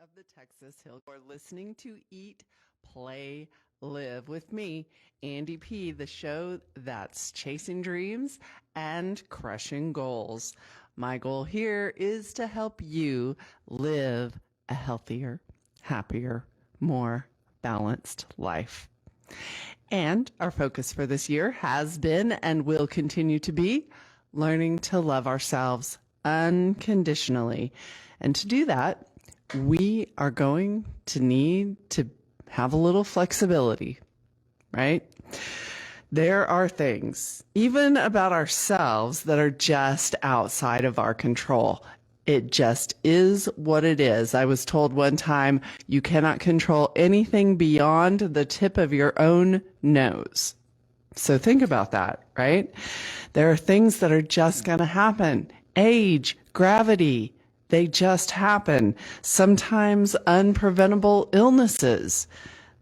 of the Texas Hill. You're listening to Eat, Play, Live with me, Andi P, the show that's chasing dreams and crushing goals. My goal here is to help you live a healthier, happier, more balanced life. And our focus for this year has been and will continue to be learning to love ourselves unconditionally. And to do that, we are going to need to have a little flexibility, right? There are things, even about ourselves, that are just outside of our control. It just is what it is. I was told one time, you cannot control anything beyond the tip of your own nose. So think about that, right? There are things that are just going to happen. Age, gravity, they just happen. Sometimes unpreventable illnesses.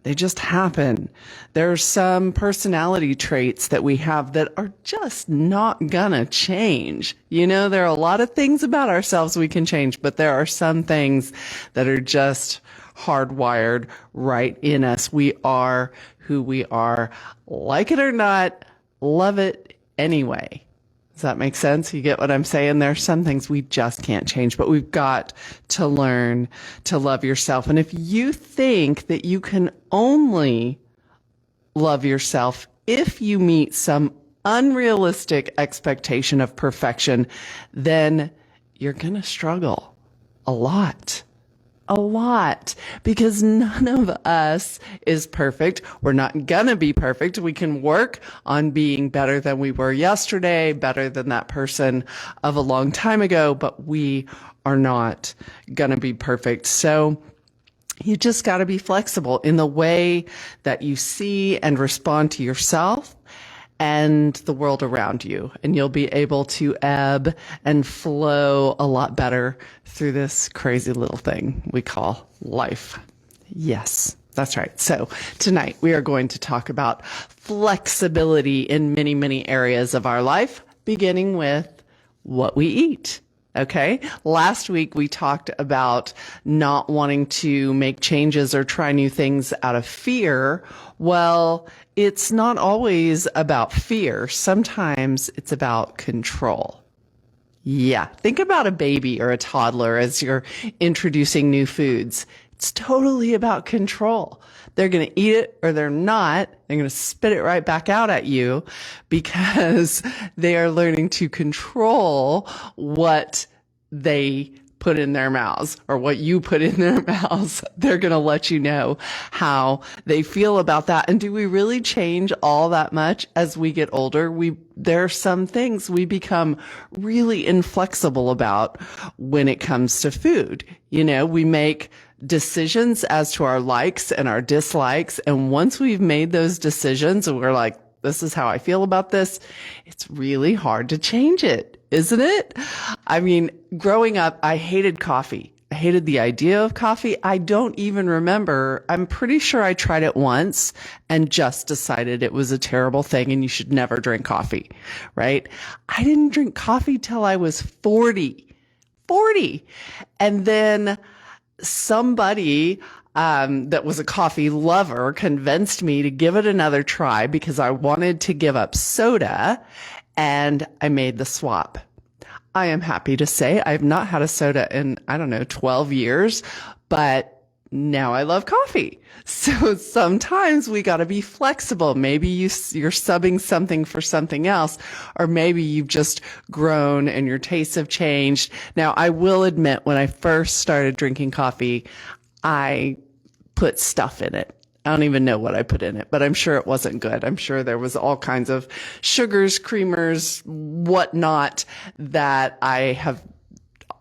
They just happen. There are some personality traits that we have that are just not gonna change. You know, there are a lot of things about ourselves we can change, but there are some things that are just hardwired right in us. We are who we are. Like it or not, love it anyway. Does that make sense? You get what I'm saying? There are some things we just can't change, but we've got to learn to love yourself. And if you think that you can only love yourself if you meet some unrealistic expectation of perfection, then you're going to struggle a lot. A lot, because none of us is perfect. We're not gonna be perfect. We can work on being better than we were yesterday, better than that person of a long time ago, but we are not gonna be perfect. So you just gotta be flexible in the way that you see and respond to yourself and the world around you. And you'll be able to ebb and flow a lot better through this crazy little thing we call life. Yes, that's right. So tonight we are going to talk about flexibility in many, many areas of our life, beginning with what we eat. Okay. Last week we talked about not wanting to make changes or try new things out of fear. Well, it's not always about fear. Sometimes it's about control. Yeah. Think about a baby or a toddler as you're introducing new foods. It's totally about control. They're going to eat it or they're not. They're going to spit it right back out at you because they are learning to control what they put in their mouths or what you put in their mouths. They're going to let you know how they feel about that. And do we really change all that much as we get older? There are some things we become really inflexible about when it comes to food. You know, we make decisions as to our likes and our dislikes. And once we've made those decisions and we're like, this is how I feel about this, it's really hard to change it, isn't it? I mean, growing up, I hated coffee. I hated the idea of coffee. I don't even remember. I'm pretty sure I tried it once and just decided it was a terrible thing and you should never drink coffee, right? I didn't drink coffee till I was 40. And then somebody that was a coffee lover convinced me to give it another try because I wanted to give up soda, and I made the swap. I am happy to say I've not had a soda in, 12 years, but now I love coffee. So sometimes we got to be flexible. Maybe you're subbing something for something else, or maybe you've just grown and your tastes have changed. Now, I will admit, when I first started drinking coffee, I put stuff in it. I don't even know what I put in it, but I'm sure it wasn't good. I'm sure there was all kinds of sugars, creamers, whatnot that I have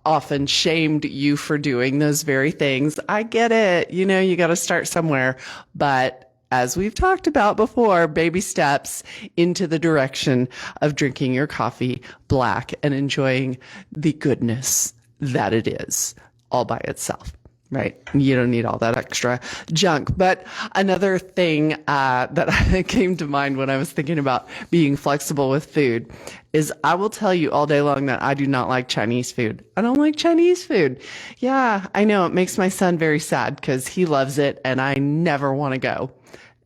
often shamed you for doing those very things. I get it. You know, you got to start somewhere. But as we've talked about before, baby steps into the direction of drinking your coffee black and enjoying the goodness that it is all by itself. Right. You don't need all that extra junk. But another thing that came to mind when I was thinking about being flexible with food is I will tell you all day long that I do not like Chinese food. I don't like Chinese food. Yeah, I know it makes my son very sad because he loves it and I never want to go.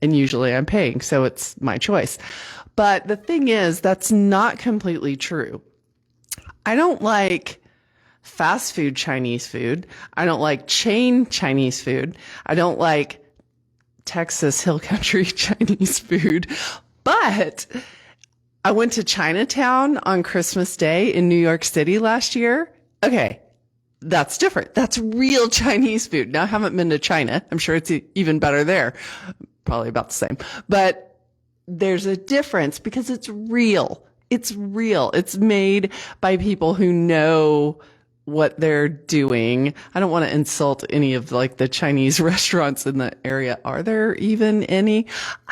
And usually I'm paying, so it's my choice. But the thing is, that's not completely true. I don't like fast food Chinese food. I don't like chain Chinese food. I don't like Texas Hill Country Chinese food. But I went to Chinatown on Christmas Day in New York City last year. Okay, that's different. That's real Chinese food. Now, I haven't been to China. I'm sure it's even better there. Probably about the same. But there's a difference because it's real. It's real. It's made by people who know what they're doing. I don't want to insult any of like the Chinese restaurants in the area. Are there even any?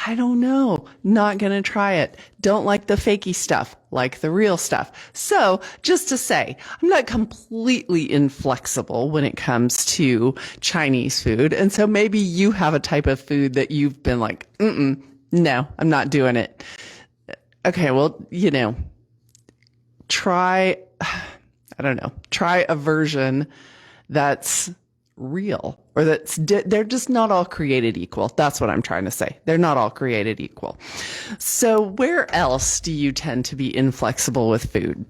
I don't know. Not going to try it. Don't like the fakey stuff, like the real stuff. So just to say, I'm not completely inflexible when it comes to Chinese food. And so maybe you have a type of food that you've been like, no, I'm not doing it. Okay. Well, try a version that's real or they're just not all created equal. That's what I'm trying to say. They're not all created equal. So where else do you tend to be inflexible with food?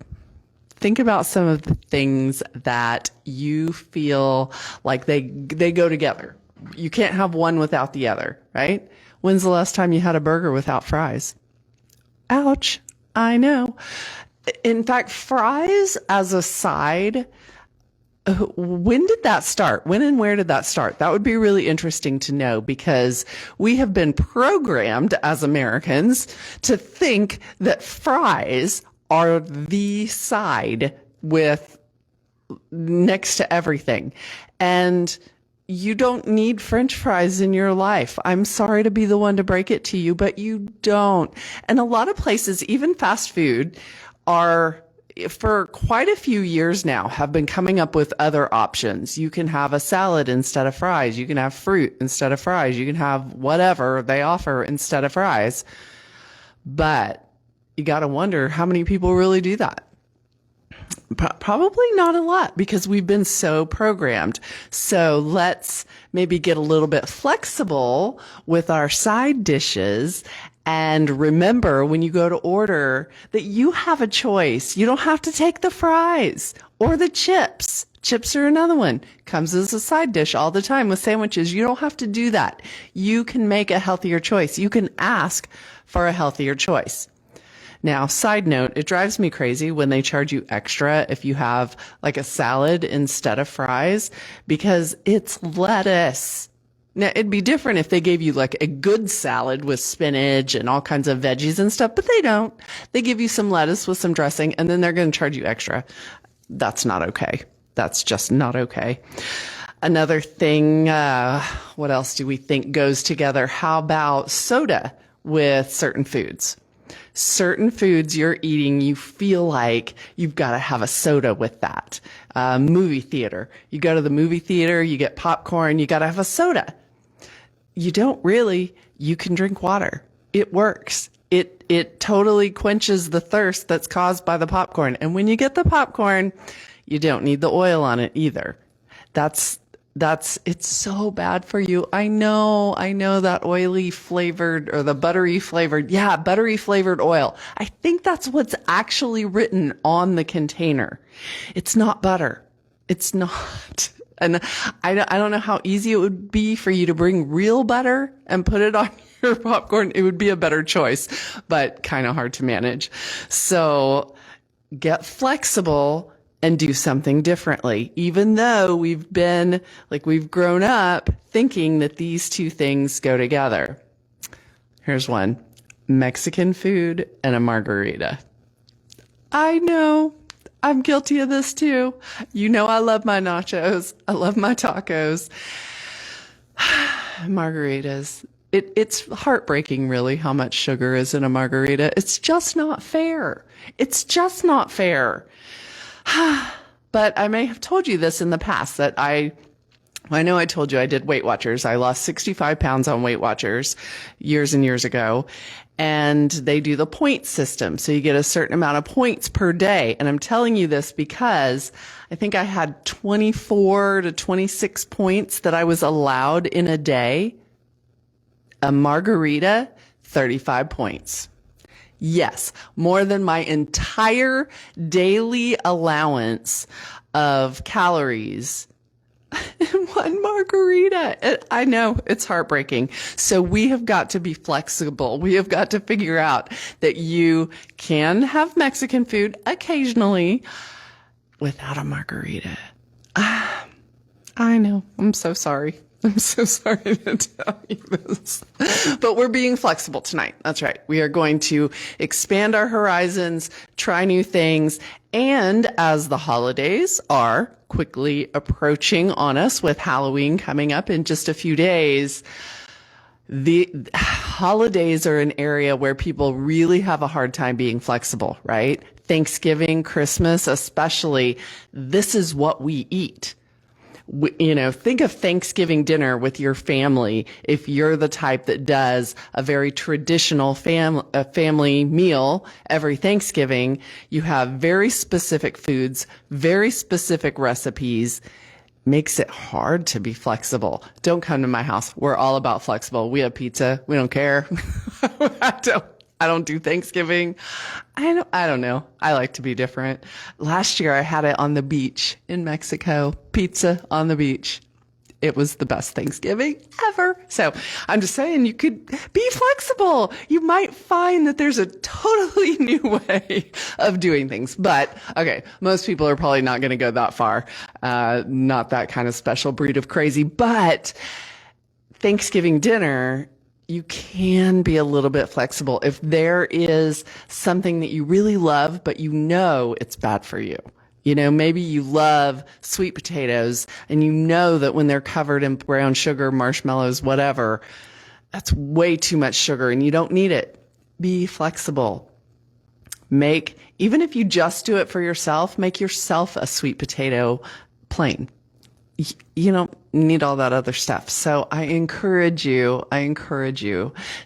Think about some of the things that you feel like they go together. You can't have one without the other, right? When's the last time you had a burger without fries? Ouch. I know. In fact, fries as a side, when did that start? When and where did that start? That would be really interesting to know because we have been programmed as Americans to think that fries are the side with next to everything. And you don't need French fries in your life. I'm sorry to be the one to break it to you, but you don't. And a lot of places, even fast food, are for quite a few years now have been coming up with other options. You can have a salad instead of fries. You can have fruit instead of fries. You can have whatever they offer instead of fries. But you got to wonder how many people really do that. Probably not a lot because we've been so programmed. So let's maybe get a little bit flexible with our side dishes. And remember, when you go to order, that you have a choice. You don't have to take the fries or the chips. Chips are another one. Comes as a side dish all the time with sandwiches. You don't have to do that. You can make a healthier choice. You can ask for a healthier choice. Now, side note, it drives me crazy when they charge you extra if you have like a salad instead of fries because it's lettuce. Now, it'd be different if they gave you like a good salad with spinach and all kinds of veggies and stuff, but they don't. They give you some lettuce with some dressing and then they're going to charge you extra. That's not okay. That's just not okay. Another thing, what else do we think goes together? How about soda with certain foods? Certain foods you're eating, you feel like you've got to have a soda with that. Movie theater. You go to the movie theater, you get popcorn, you got to have a soda. You don't really. You can drink water. It works. It totally quenches the thirst that's caused by the popcorn. And when you get the popcorn, you don't need the oil on it either. It's so bad for you. I know that oily flavored or the buttery flavored. Yeah, buttery flavored oil. I think that's what's actually written on the container. It's not butter. It's not. And I don't know how easy it would be for you to bring real butter and put it on your popcorn. It would be a better choice, but kind of hard to manage. So get flexible and do something differently, even though we've grown up thinking that these two things go together. Here's one: Mexican food and a margarita. I know. I'm guilty of this too. I love my nachos. I love my tacos. Margaritas. It's heartbreaking, really, how much sugar is in a margarita. It's just not fair. It's just not fair. But I may have told you this in the past, that I I know I told you I did Weight Watchers. I lost 65 pounds on Weight Watchers years and years ago. And they do the point system. So you get a certain amount of points per day. And I'm telling you this because I think I had 24 to 26 points that I was allowed in a day. A margarita, 35 points. Yes, more than my entire daily allowance of calories in one margarita. I know it's heartbreaking. So we have got to be flexible. We have got to figure out that you can have Mexican food occasionally without a margarita. I know. I'm so sorry. I'm so sorry to tell you this, but we're being flexible tonight. That's right. We are going to expand our horizons, try new things. And as the holidays are quickly approaching on us with Halloween coming up in just a few days, the holidays are an area where people really have a hard time being flexible, right? Thanksgiving, Christmas, especially, this is what we eat. Think of Thanksgiving dinner with your family. If you're the type that does a very traditional family meal every Thanksgiving, you have very specific foods, very specific recipes. Makes it hard to be flexible. Don't come to my house. We're all about flexible. We have pizza. We don't care. I don't do Thanksgiving. I don't know. I like to be different. Last year I had it on the beach in Mexico. Pizza on the beach. It was the best Thanksgiving ever. So I'm just saying you could be flexible. You might find that there's a totally new way of doing things. But okay, most people are probably not going to go that far. Not that kind of special breed of crazy, but Thanksgiving dinner, you can be a little bit flexible. If there is something that you really love, but you know it's bad for you. Maybe you love sweet potatoes and you know that when they're covered in brown sugar, marshmallows, whatever, that's way too much sugar and you don't need it. Be flexible. Even if you just do it for yourself, make yourself a sweet potato plain. You don't need all that other stuff. So I encourage you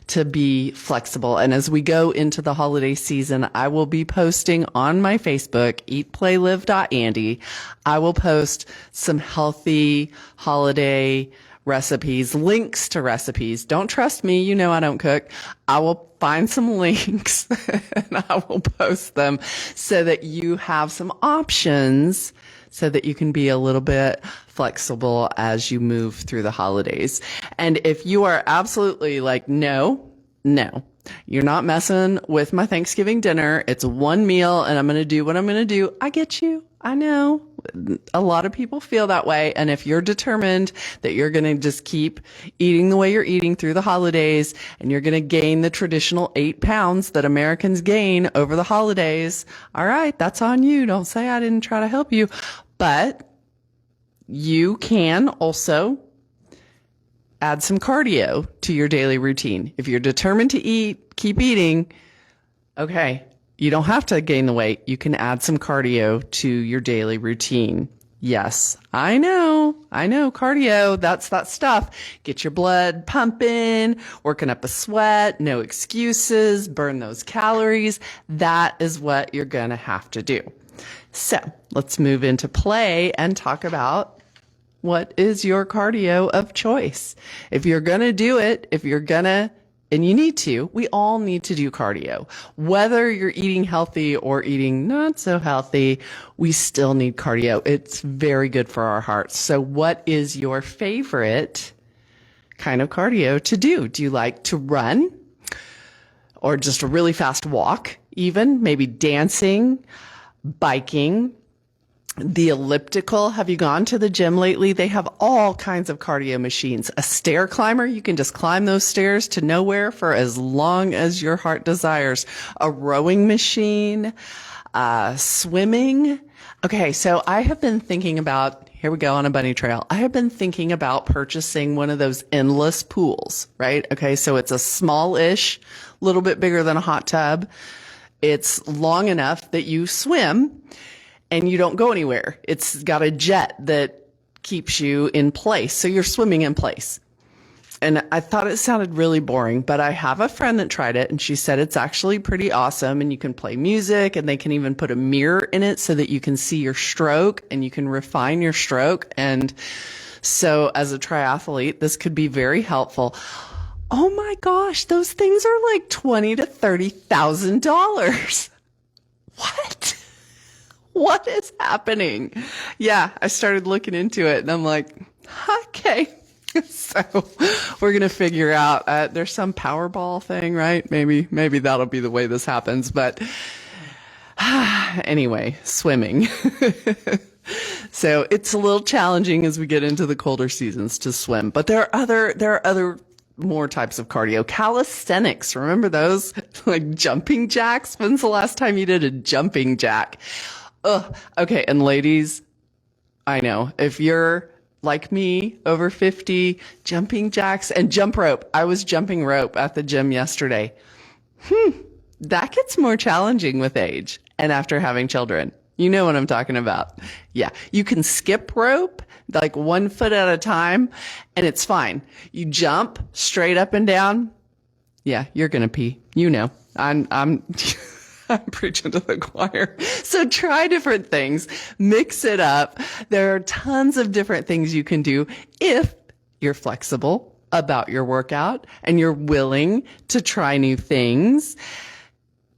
to be flexible. And as we go into the holiday season, I will be posting on my Facebook, eatplaylive.andy. I will post some healthy holiday recipes, links to recipes. Don't trust me. I don't cook. I will find some links and I will post them so that you have some options so that you can be a little bit flexible as you move through the holidays. And if you are absolutely like, no, you're not messing with my Thanksgiving dinner. It's one meal and I'm going to do what I'm going to do. I get you. I know a lot of people feel that way. And if you're determined that you're going to just keep eating the way you're eating through the holidays and you're going to gain the traditional 8 pounds that Americans gain over the holidays, all right, that's on you. Don't say I didn't try to help you. But you can also add some cardio to your daily routine. If you're determined to keep eating, okay, you don't have to gain the weight. You can add some cardio to your daily routine. Yes, I know, cardio, that's that stuff. Get your blood pumping, working up a sweat, no excuses, burn those calories. That is what you're going to have to do. So let's move into play and talk about what is your cardio of choice. If you're going to do it, and you need to, we all need to do cardio. Whether you're eating healthy or eating not so healthy, we still need cardio. It's very good for our hearts. So what is your favorite kind of cardio to do? Do you like to run or just a really fast walk even? Maybe dancing, biking, the elliptical. Have you gone to the gym lately? They have all kinds of cardio machines. A stair climber, you can just climb those stairs to nowhere for as long as your heart desires. A rowing machine, swimming. Okay, so I have been thinking about, here we go on a bunny trail. I have been thinking about purchasing one of those endless pools, right? Okay, so it's a small-ish, little bit bigger than a hot tub. It's long enough that you swim and you don't go anywhere. It's got a jet that keeps you in place. So you're swimming in place. And I thought it sounded really boring, but I have a friend that tried it and she said it's actually pretty awesome, and you can play music and they can even put a mirror in it so that you can see your stroke and you can refine your stroke. And so as a triathlete, this could be very helpful. Oh my gosh, those things are like $20,000 to $30,000. What? What is happening? Yeah, I started looking into it and I'm like, okay. So we're going to figure out, there's some Powerball thing, right? Maybe that'll be the way this happens. But anyway, swimming. So it's a little challenging as we get into the colder seasons to swim, but there are other more types of cardio. Calisthenics. Remember those? Like jumping jacks? When's the last time you did a jumping jack? Ugh. Okay. And ladies, I know if you're like me, over 50, jumping jacks and jump rope. I was jumping rope at the gym yesterday. That gets more challenging with age and after having children. You know what I'm talking about. Yeah. You can skip rope, like 1 foot at a time, and it's fine. You jump straight up and down. Yeah, you're going to pee. You know, I'm preaching to the choir. So try different things, mix it up. There are tons of different things you can do if you're flexible about your workout and you're willing to try new things.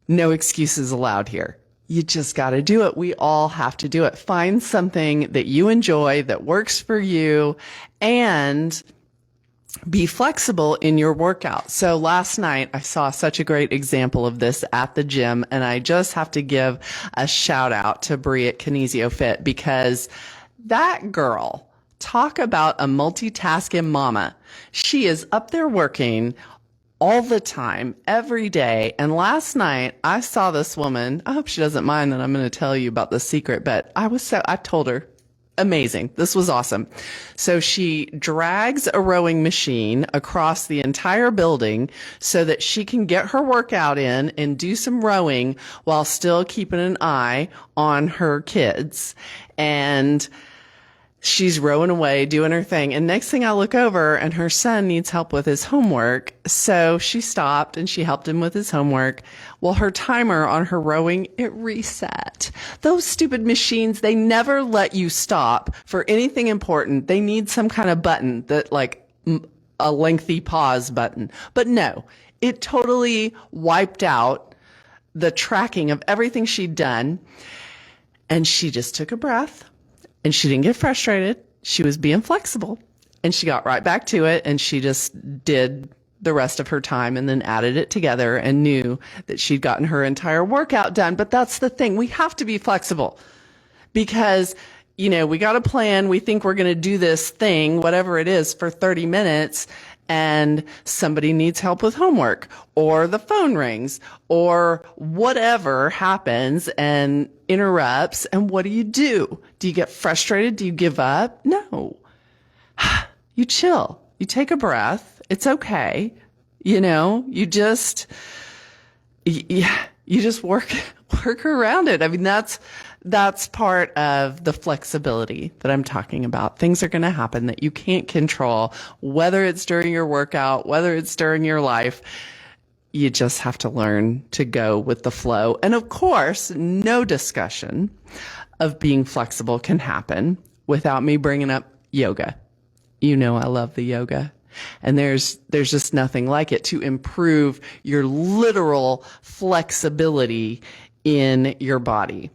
No excuses allowed here. You just got to do it. We all have to do it. Find something that you enjoy, that works for you, and be flexible in your workout. So last night I saw such a great example of this at the gym, and I just have to give a shout out to Bree at Kinesio Fit, because that girl, talk about a multitasking mama. She is up there working all the time, every day. And last night I saw this woman. I hope she doesn't mind that I'm going to tell you about the secret, but I told her, amazing. This was awesome. So she drags a rowing machine across the entire building so that she can get her workout in and do some rowing while still keeping an eye on her kids. And she's rowing away, doing her thing. And next thing I look over and her son needs help with his homework. So she stopped and she helped him with his homework. Well, her timer on her rowing, it reset. Those stupid machines, they never let you stop for anything important. They need some kind of button that like a lengthy pause button. But no, it totally wiped out the tracking of everything she'd done. And she just took a breath. And she didn't get frustrated. She was being flexible, and she got right back to it, and she just did the rest of her time and then added it together and knew that she'd gotten her entire workout done. But that's the thing. We have to be flexible because, you know, we got a plan. We think we're going to do this thing, whatever it is, for 30 minutes. And somebody needs help with homework, or the phone rings, or whatever happens and interrupts. And what do? Do you get frustrated? Do you give up? No. You chill. You take a breath. It's okay. You know, you just work around it. I mean, that's part of the flexibility that I'm talking about. Things are going to happen that you can't control, whether it's during your workout, whether it's during your life. You just have to learn to go with the flow. And of course, no discussion of being flexible can happen without me bringing up yoga. You know, I love the yoga. And there's just nothing like it to improve your literal flexibility in your body.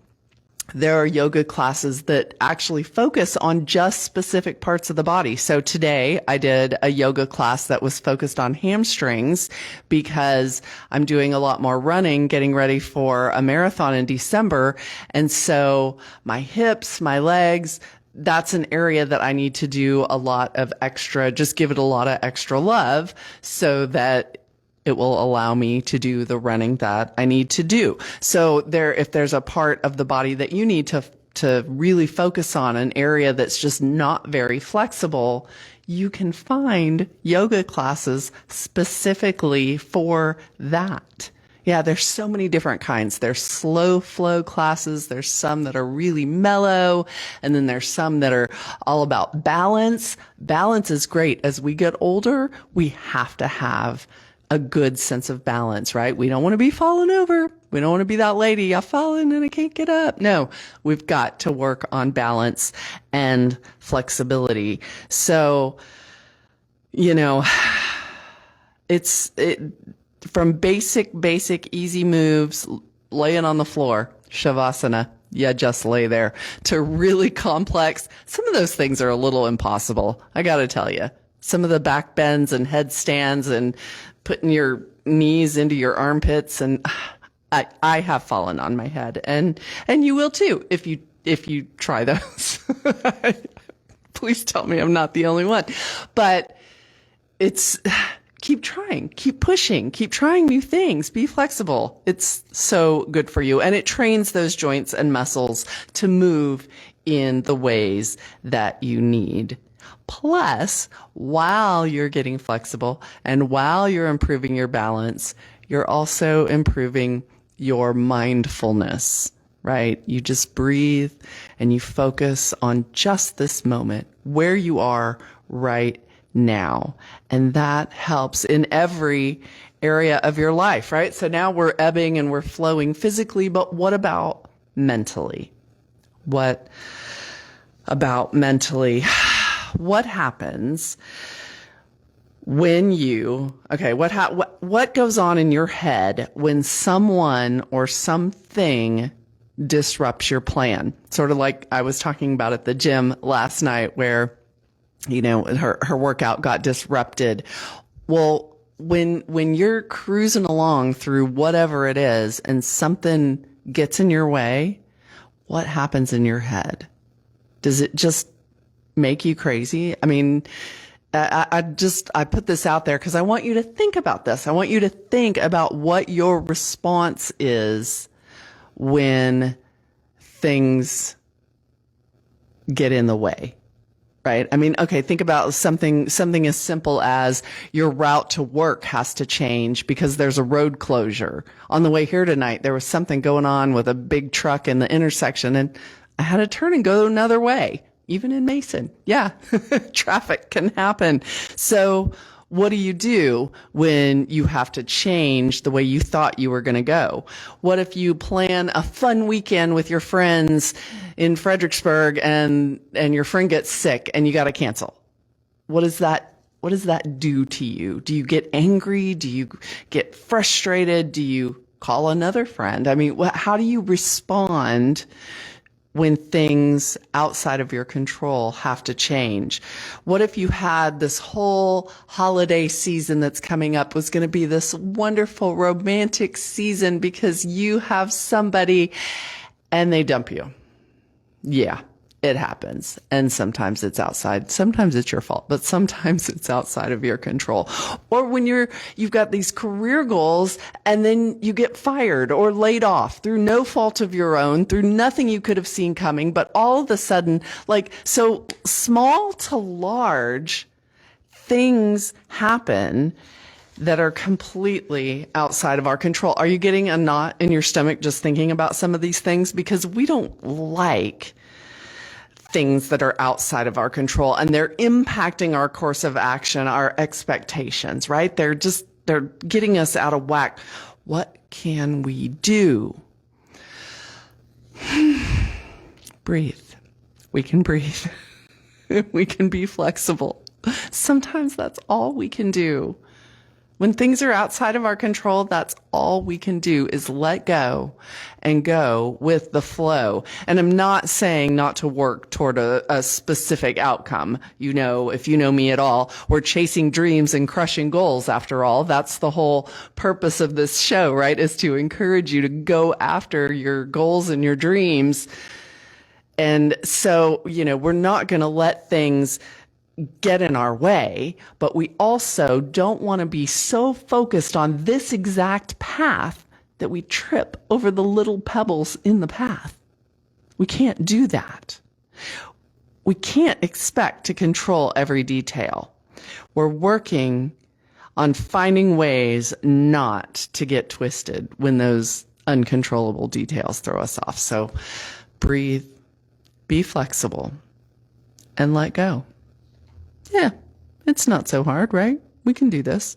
There are yoga classes that actually focus on just specific parts of the body. So today I did a yoga class that was focused on hamstrings because I'm doing a lot more running, getting ready for a marathon in December. And so my hips, my legs, that's an area that I need to do a lot of extra, just give it a lot of extra love so that it will allow me to do the running that I need to do. So if there's a part of the body that you need to really focus on, an area that's just not very flexible, you can find yoga classes specifically for that. Yeah, there's so many different kinds. There's slow flow classes. There's some that are really mellow. And then there's some that are all about balance. Balance is great. As we get older, we have to have a good sense of balance, right? We don't want to be falling over. We don't want to be that lady. I've fallen and I can't get up. No, we've got to work on balance and flexibility. So, you know, from basic, easy moves, laying on the floor, Shavasana, yeah, just lay there, to really complex. Some of those things are a little impossible. I got to tell you, some of the back bends and headstands and putting your knees into your armpits, and I have fallen on my head, and you will too if you try those. Please tell me I'm not the only one, but keep trying, keep pushing, keep trying new things, be flexible. It's so good for you. And it trains those joints and muscles to move in the ways that you need. Plus, while you're getting flexible and while you're improving your balance, you're also improving your mindfulness, right? You just breathe and you focus on just this moment, where you are right now. And that helps in every area of your life, right? So now we're ebbing and we're flowing physically, but what about mentally? What about mentally? What happens when what goes on in your head when someone or something disrupts your plan? Sort of like I was talking about at the gym last night where, you know, her workout got disrupted. Well, when you're cruising along through whatever it is and something gets in your way, what happens in your head? Does it just make you crazy? I mean, I put this out there because I want you to think about this. I want you to think about what your response is when things get in the way. Right? I mean, okay, think about something as simple as your route to work has to change because there's a road closure. On the way here tonight, there was something going on with a big truck in the intersection, and I had to turn and go another way, even in Mason. Yeah, traffic can happen. So what do you do when you have to change the way you thought you were going to go? What if you plan a fun weekend with your friends in Fredericksburg and your friend gets sick and you got to cancel? What does that do to you? Do you get angry? Do you get frustrated? Do you call another friend? I mean, how do you respond when things outside of your control have to change? What if you had this whole holiday season that's coming up was going to be this wonderful romantic season because you have somebody and they dump you? Yeah, it happens. And sometimes it's outside. Sometimes it's your fault, but sometimes it's outside of your control. Or when you've got these career goals and then you get fired or laid off through no fault of your own, through nothing you could have seen coming, but all of a sudden, like, so small to large things happen that are completely outside of our control. Are you getting a knot in your stomach just thinking about some of these things? Because we don't like things that are outside of our control, and they're impacting our course of action, our expectations, right? They're getting us out of whack. What can we do? Breathe. We can breathe. We can be flexible. Sometimes that's all we can do. When things are outside of our control, that's all we can do is let go and go with the flow. And I'm not saying not to work toward a specific outcome. You know, if you know me at all, we're chasing dreams and crushing goals after all. That's the whole purpose of this show, right? Is to encourage you to go after your goals and your dreams. And so, you know, we're not going to let things get in our way, but we also don't want to be so focused on this exact path that we trip over the little pebbles in the path. We can't do that. We can't expect to control every detail. We're working on finding ways not to get twisted when those uncontrollable details throw us off. So breathe, be flexible, and let go. Yeah, it's not so hard, right? We can do this.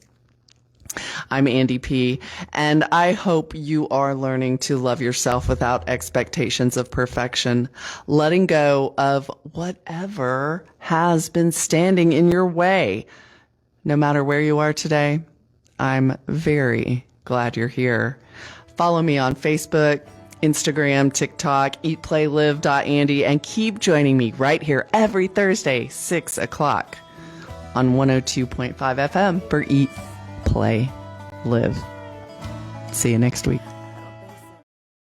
I'm Andi P, and I hope you are learning to love yourself without expectations of perfection, letting go of whatever has been standing in your way. No matter where you are today, I'm very glad you're here. Follow me on Facebook, Instagram, TikTok, eatplaylive.andy, and keep joining me right here every Thursday, 6 o'clock on 102.5 FM for Eat, Play, Live. See you next week.